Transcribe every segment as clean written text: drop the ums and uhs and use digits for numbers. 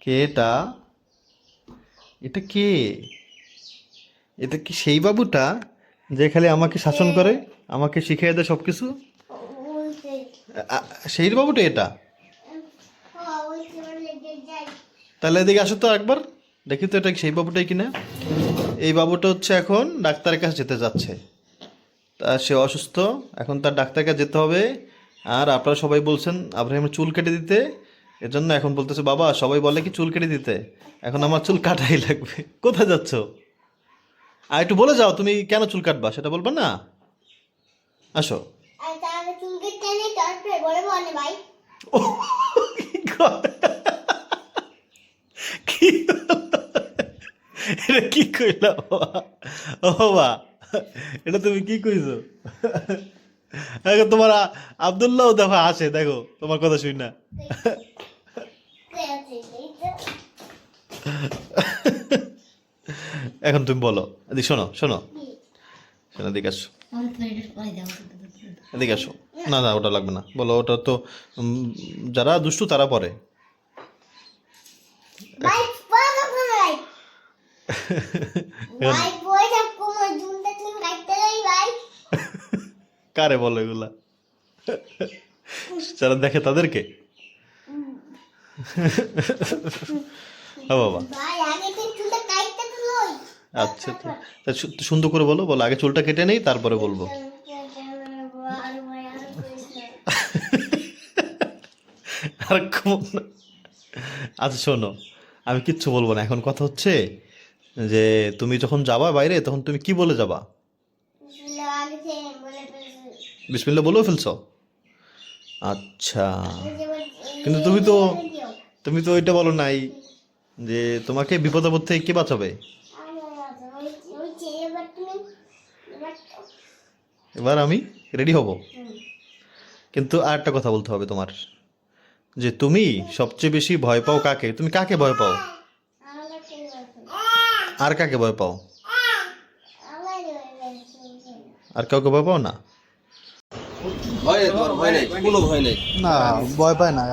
কে এটা? এটা কে? এটা কি সেই বাবুটা যে খালি আমাকে শাসন করে, আমাকে শিখিয়ে দেয় সব কিছু? সেই বাবুটা এটা? তাহলে এদিকে আসো তো একবার, দেখি তো এটা সেই বাবুটাই কিনা। এই বাবুটা হচ্ছে এখন ডাক্তারের কাছে যেতে যাচ্ছে। তা সে অসুস্থ, এখন তার ডাক্তারের কাছে যেতে হবে। আর আপনারা সবাই বলছেন আব্রাহিমের চুল কেটে দিতে, এজন্য এখন বলতেছে বাবা সবাই বলে কি চুল কেটে দিতে, এখন আমার চুল কাটাই লাগবে। কোথায় যাচ্ছ? আর একটু বলে যাও তুমি কেন চুল কাটবা, সেটা বলবা না? আসো। ও, কি কয়? কি? এটা কি কইলা বাবা? ও বাবা, এটা তুমি কি কইছো? এখন তোমার আব্দুল্লাহ দেখো আসে, দেখো তোমার কথা শুই না। এখন তুমি বলো, এদিকে শোনো শোনো শোনো, এদিকে আসো, এদিকে আসো। না না, ওটা লাগবে না, বলো ওটা তো যারা দুষ্টু তারা পরে। কারে বলো এগুলা? যারা দেখে তাদেরকে? হ্যাঁ বাবা, আচ্ছা তা সুন্দর করে বলো, বলো আগে চুলটা কেটে নেই তারপরে বলবো। আর না। আচ্ছা শোনো, আমি কিচ্ছু বলবো না, এখন কথা হচ্ছে যে তুমি যখন যাবা বাইরে তখন তুমি কি বলে যাবা? বিসমিল্লাহ বলেও ফেলছো? আচ্ছা, কিন্তু তুমি তো ওইটা বলো নাই যে তোমাকে বিপদ আপদ থেকে কে বাঁচাবে। এবার আমি রেডি হব, কিন্তু আর একটা কথা বলতে হবে তোমার, যে তুমি সবচেয়ে বেশি ভয় পাও কাকে, তুমি কাকে ভয় পাও? আর কাকে ভয় পাও? আর কাউকে ভয় পাও না? না, ভয় পায় না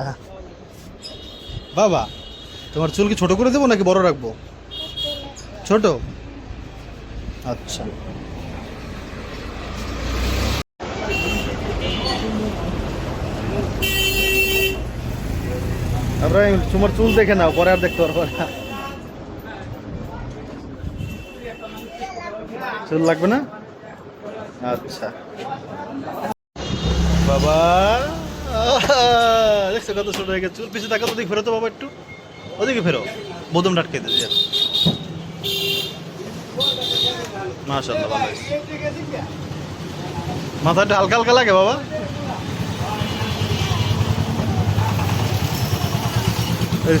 বাবা। তোমার চুল কি ছোট করে দেবো নাকি বড় রাখবো? ছোট, আচ্ছা। তারপরে তোমার চুল দেখে নাও, পরে আর দেখতে পারবো না। চুল লাগবে না? আচ্ছা বাবা, দেখছো কত ছোট হয়ে গেছে চুল। পিছিয়ে থাকা, ওদিকে ফেরো তো বাবা, একটু ওদিকে ফেরো, বোদম আটকে দিয়েছে। মাশাআল্লাহ, ভালো হয়েছে। মাথাটা হালকা হালকা লাগে বাবা।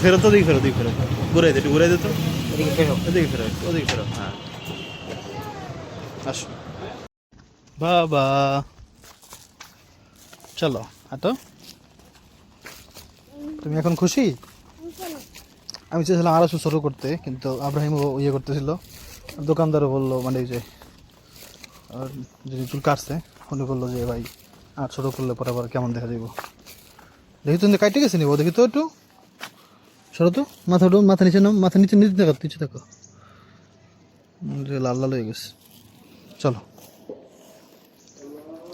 ফেরো তো, ওদিকে ফেরো, ওদিকে ফেরো, ঘুরাই দে, একটু ঘুরাই দে তো, এদিকে ফেরো, এদিকে ফেরো, ওদিকে ফেরো, হ্যাঁ আসো বাবা, চলো হাঁটো। তুমি এখন খুশি? আমি চেয়েছিলাম আরো ছোট করতে, কিন্তু আব্রাহিমও ইয়ে করতেছিল, দোকানদারও বললো, মানে এই যে যিনি চুল কাটছে উনি বললো যে ভাই আর ছোট করলে পরে আবার কেমন দেখা যাবো। দেখি তো কাটে গেছে নিবো, দেখি তো একটু সরো তো, মাথা উঠো, মাথা নিচে নাও, মাথা নিচে নিচে দেখো, নিচে দেখো, লাল লাল হয়ে গেছে। চলো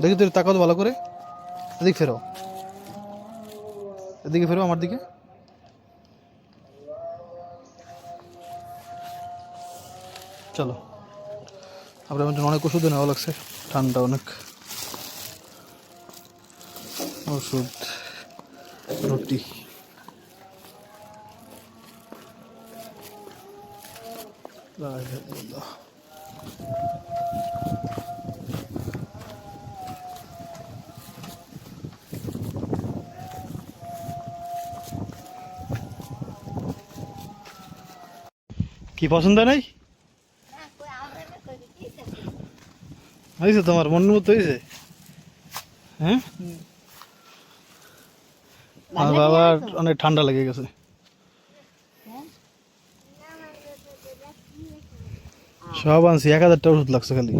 দেখি তো, তাকাও তো ভালো করে, এদিকে ফেরো, এদিকে ফেরো আমার দিকে। চলো, আমরা অনেক ওষুধ নেওয়া লাগছে, ঠান্ডা অনেক, ওষুধ, রুটি। কি পছন্দ নাই? হয়েছে তোমার মন মতো হয়েছে? হ্যাঁ, আমার বাবার অনেক ঠান্ডা লেগে গেছে। সব আনছি, 1000টা ওষুধ লাগছে খালি।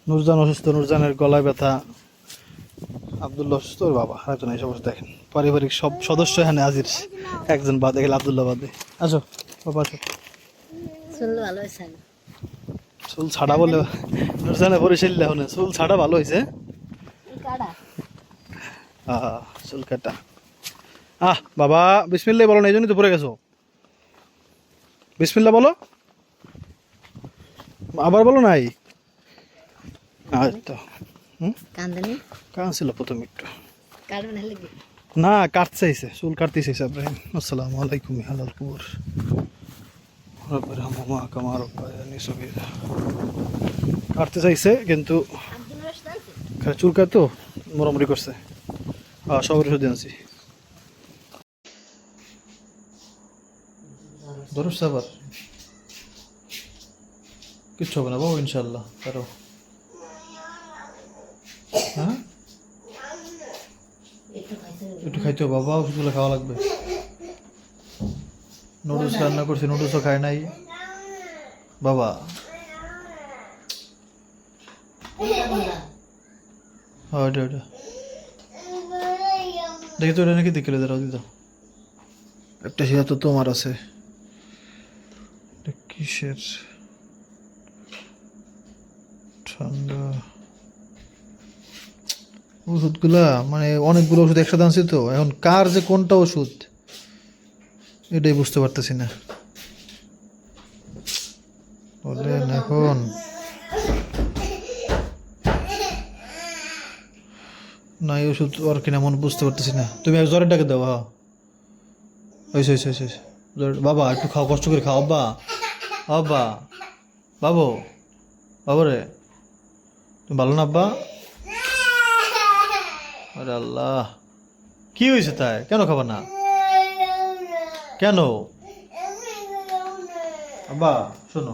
নুরজান অসুস্থ, নুরজানের গলায় ব্যথা, আব্দুল্লাহ অসুস্থ, ওর বাবা আর একজন এসে বসে দেখেন, পারিবারিক সব সদস্য এখানে হাজির, একজন বাদে গেলে আব্দুল্লাহ বাদে। আসো বাবা আসো। শুনলে ভালো হয়েছে না? চুল ছাড়া বলে নুরজানে বরিশাল এখন চুল ছাড়া ভালো হয়েছে। কাটা চুল কাটা। বাবা বিসমিল্লাহ বলো না, এই জন্যই তো পড়ে গেছো। বিসমিল্লাহ বলো, আবার বলো নাই। তো কান্দানি কান ছিল প্রথম একটু, কাটবে না লেগে না কাটতে চাইছে, চুল কাটতে চাইছে ইব্রাহিম। আসসালামু আলাইকুম হালাল কুবুর রব্বির হামহুমা কামা রাব্বায়ানি সগীরা। কাটতে চাইছে কিন্তু আব্দুল রশিদ আছে খালি চুল কাটতো, মোরামুরি করছে। সবার ওষুধ আনছি। ধরুস আবার কিচ্ছু হবে না বাবু, ইনশাল্লাহ পারো। হ্যাঁ একটু খাইছে একটু খাইতে হবে বাবা, ওষুধগুলো খাওয়া লাগবে। নুডলস রান্না করছি, নুডলসও খায় নাই বাবা। হ্যাঁ ওইটা ওইটা দেখি তো, ওটা নাকি দেখলে দাঁড়াও দিত। একটা শিরা তো তোমার আছে। এটা কিসের ঠান্ডা ওষুধগুলা, মানে অনেকগুলো ওষুধ একসাথে আনছি তো, এখন কার যে কোনটা ওষুধ এটাই বুঝতে পারতেছি না। বলেন এখন না এই ওষুধ আর কিনা মনে বুঝতে পারতেছি না। তুমি এক জ্বরের ডাকে দাও। হ্যাঁ হয়েছে হয়েছে হয়েছে হয়েছে। বাবা একটু খাও, কষ্ট করে খাও আব্বা। আব্বা বাবু, বাবু রে তুমি ভালো না আব্বা? আরে আল্লাহ, কি হয়েছে তাই? কেন খাবা না কেন? আব্বা শোনো,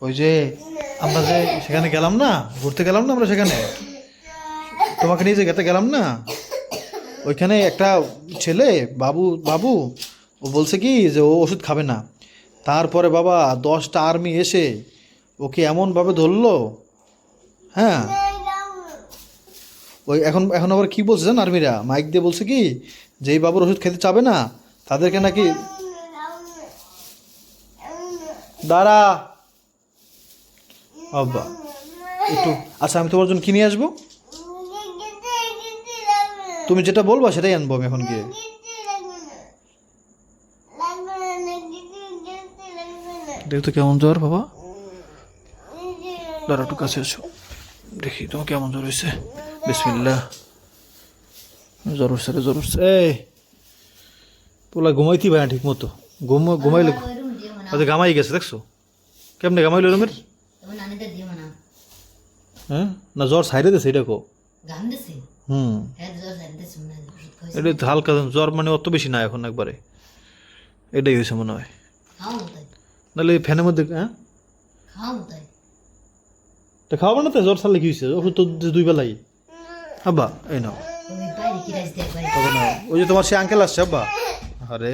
ওই যে আমরা যে সেখানে গেলাম না, ঘুরতে গেলাম না আমরা, সেখানে তোমাকে নিয়ে যে গেতে গেলাম না, ওইখানে একটা ছেলে বাবু বাবু ও বলছে কি যে ও ওষুধ খাবে না। তারপরে বাবা 10টা আর্মি এসে ওকে এমনভাবে ধরলো। হ্যাঁ ওই এখন এখন আবার কি বলছে জান, আর্মিরা মাইক দিয়ে বলছে কি যে এই বাবুর ওষুধ খেতে চাবে না তাদেরকে নাকি দাঁড়া আব্বা একটু। আচ্ছা আমি তোমার জন্য কিনে আসবো, তুমি যেটা বলবা সেটাই আনবো আমি এখন গিয়ে। দেখো তো কেমন জ্বর বাবা, দাঁড়া একটু কাছে আছো, দেখি তোমার কেমন জ্বর হয়েছে। বিসমিল্লাহ। জ্বর উঠছে রে, জ্বর উঠছে। এই পোলা ঘুমাইতে পারে না ঠিক মতো, ঘুমাইলে রুম দিও না আচ্ছা ঘামাই গেছে, দেখছো কেমনে ঘামাইলো রুমের। তোমার নানিতে দিও না হ্যাঁ না জ্বর সাইডে দিছে এটা কো। গান দিছে হ্যাঁ জ্বর সাইডে শুনে ওষুধ খাইছে এটা তো হালকা জ্বর, মানে অত বেশি না এখন, একবারে এটাই হয়েছে মনে হয়। খাও তাই নাহলে ফ্যানের মধ্যে হ্যাঁ খাও তাই তা খাওয়াবো না তো, জ্বর ছাড়লে কি হয়েছে, ওষুধ তো 2 বেলাই। আব্বা এই নাও, ওই বাইরে কি রাইস দেখ বাইরে তবে নাও। ওই যে তোমার সে আঙ্কেল আসছে আব্বা। আরে